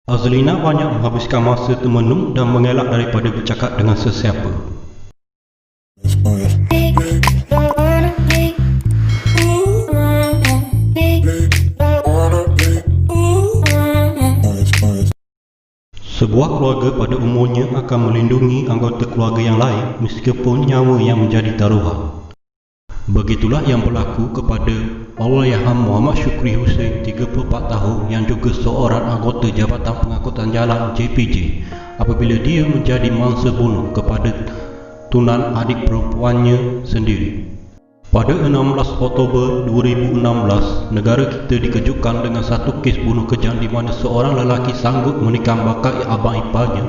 Azlina banyak menghabiskan masa termenung dan mengelak daripada bercakap dengan sesiapa. Sebuah keluarga pada umumnya akan melindungi anggota keluarga yang lain meskipun nyawa yang menjadi taruhan. Begitulah yang berlaku kepada Allahyarham Muhammad Syukri Hussein, 34 tahun, yang juga seorang anggota Jabatan Pengangkutan Jalan JPJ apabila dia menjadi mangsa bunuh kepada tunan adik perempuannya sendiri. Pada 16 Oktober 2016, negara kita dikejutkan dengan satu kes bunuh kejam di mana seorang lelaki sanggup menikam bakal abang iparnya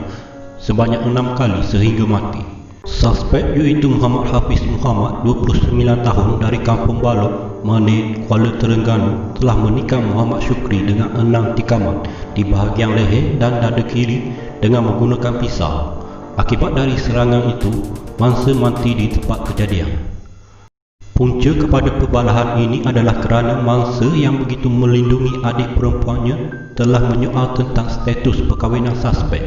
sebanyak 6 kali sehingga mati. Suspek iaitu Muhammad Hafiz Muhammad, 29 tahun, dari Kampung Balok, Mane, Kuala Terengganu, telah menikam Muhammad Syukri dengan 6 tikaman di bahagian leher dan dada kiri dengan menggunakan pisau. Akibat dari serangan itu, mangsa mati di tempat kejadian. Punca kepada kebalahan ini adalah kerana mangsa yang begitu melindungi adik perempuannya telah menyoal tentang status perkahwinan suspek.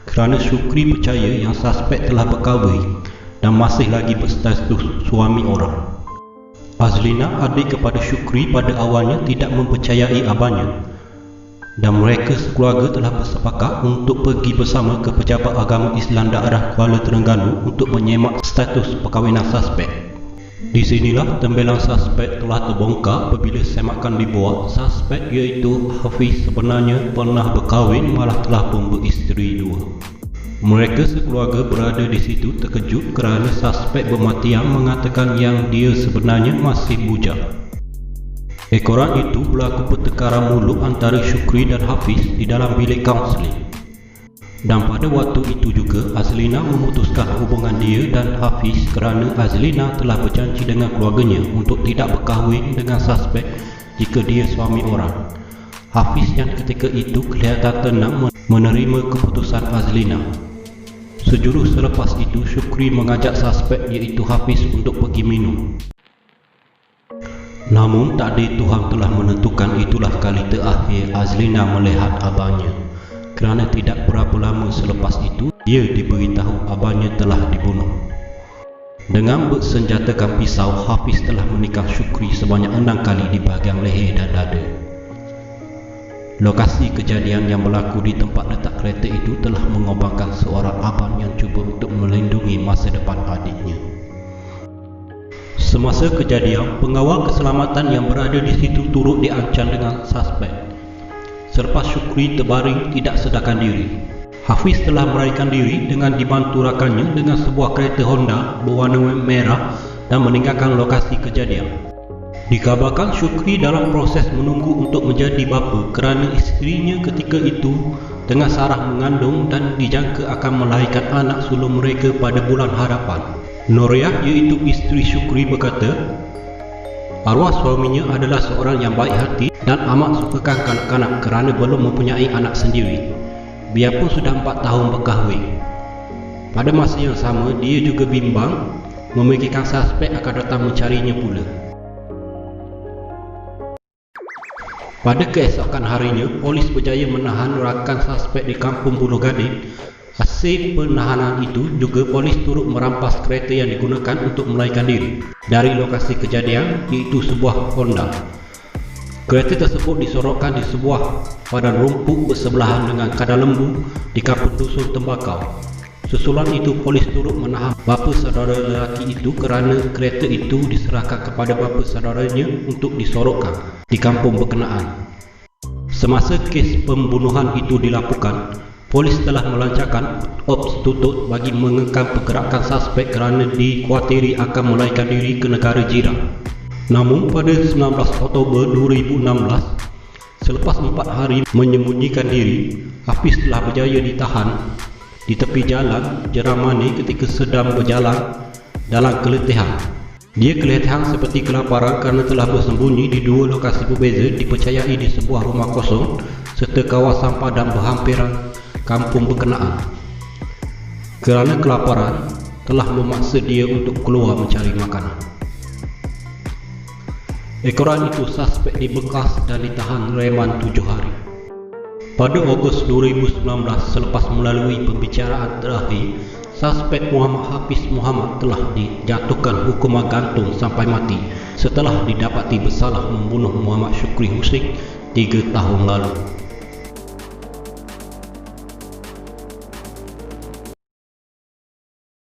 Kerana Syukri percaya yang suspek telah berkahwin dan masih lagi berstatus suami orang. Azlina, adik kepada Syukri, pada awalnya tidak mempercayai abangnya dan mereka sekeluarga telah bersepakat untuk pergi bersama ke Pejabat Agama Islam Daerah Kuala Terengganu untuk menyemak status perkahwinan suspek. Di sinilah tembelang suspek telah terbongkar apabila semakan dibuat. Suspek iaitu Hafiz sebenarnya pernah berkahwin, malah telah pun beristeri 2. Mereka sekeluarga berada di situ terkejut kerana suspek bermatian mengatakan yang dia sebenarnya masih bujang. Ekoran itu berlaku pertengkaran mulut antara Syukri dan Hafiz di dalam bilik kaunseling. Dan pada waktu itu juga Azlina memutuskan hubungan dia dan Hafiz kerana Azlina telah berjanji dengan keluarganya untuk tidak berkahwin dengan suspek jika dia suami orang. Hafiz yang ketika itu kelihatan tenang menerima keputusan Azlina. Sejurus selepas itu, Syukri mengajak suspek iaitu Hafiz untuk pergi minum. Namun takdir Tuhan telah menentukan itulah kali terakhir Azlina melihat abangnya. Kerana tidak berapa lama selepas itu, dia diberitahu abangnya telah dibunuh. Dengan bersenjatakan pisau, Hafiz telah menikam Syukri sebanyak 6 kali di bahagian leher dan dada. Lokasi kejadian yang berlaku di tempat letak kereta itu telah mengorbankan seorang abang yang cuba untuk melindungi masa depan adiknya. Semasa kejadian, pengawal keselamatan yang berada di situ turut diancam dengan suspek. Selepas Syukri terbaring tidak sedarkan diri, Hafiz telah melarikan diri dengan dibantu rakannya dengan sebuah kereta Honda berwarna merah dan meninggalkan lokasi kejadian. Dikabarkan Syukri dalam proses menunggu untuk menjadi bapa kerana isterinya ketika itu tengah sarah mengandung dan dijangka akan melahirkan anak sulung mereka pada bulan hadapan. Noriah, iaitu isteri Syukri, berkata, arwah suaminya adalah seorang yang baik hati dan amat sukakan kanak-kanak kerana belum mempunyai anak sendiri, biarpun sudah 4 tahun berkahwin. Pada masa yang sama, dia juga bimbang memikirkan suspek akan datang mencarinya pula. Pada keesokan harinya, polis berjaya menahan rakan suspek di Kampung Buloh Gading. Hasil penahanan itu juga polis turut merampas kereta yang digunakan untuk melarikan diri dari lokasi kejadian, iaitu sebuah Honda. Kereta tersebut disorokkan di sebuah padang rumput bersebelahan dengan kandang lembu di Kampung Dusun Tembakau. Susulan itu, polis turut menahan bapa saudara lelaki itu kerana kereta itu diserahkan kepada bapa saudaranya untuk disorokkan di kampung berkenaan. Semasa kes pembunuhan itu dilakukan, polis telah melancarkan ops tutup bagi mengekang pergerakan suspek kerana dikhawatiri akan melarikan diri ke negara jiran. Namun pada 19 Oktober 2016, selepas 4 hari menyembunyikan diri, Hafiz telah berjaya ditahan di tepi jalan Jeramani ketika sedang berjalan dalam keletihan. Dia keletihan seperti kelaparan kerana telah bersembunyi di 2 lokasi berbeza, dipercayai di sebuah rumah kosong serta kawasan padang berhampiran kampung berkenaan. Kerana kelaparan telah memaksa dia untuk keluar mencari makanan. Ekoran itu suspek dibekas dan ditahan reman 7 hari. Pada Ogos 2019, selepas melalui pembicaraan terakhir, suspek Muhammad Hafiz Muhammad telah dijatuhkan hukuman gantung sampai mati setelah didapati bersalah membunuh Muhammad Syukri Hussein 3 tahun lalu.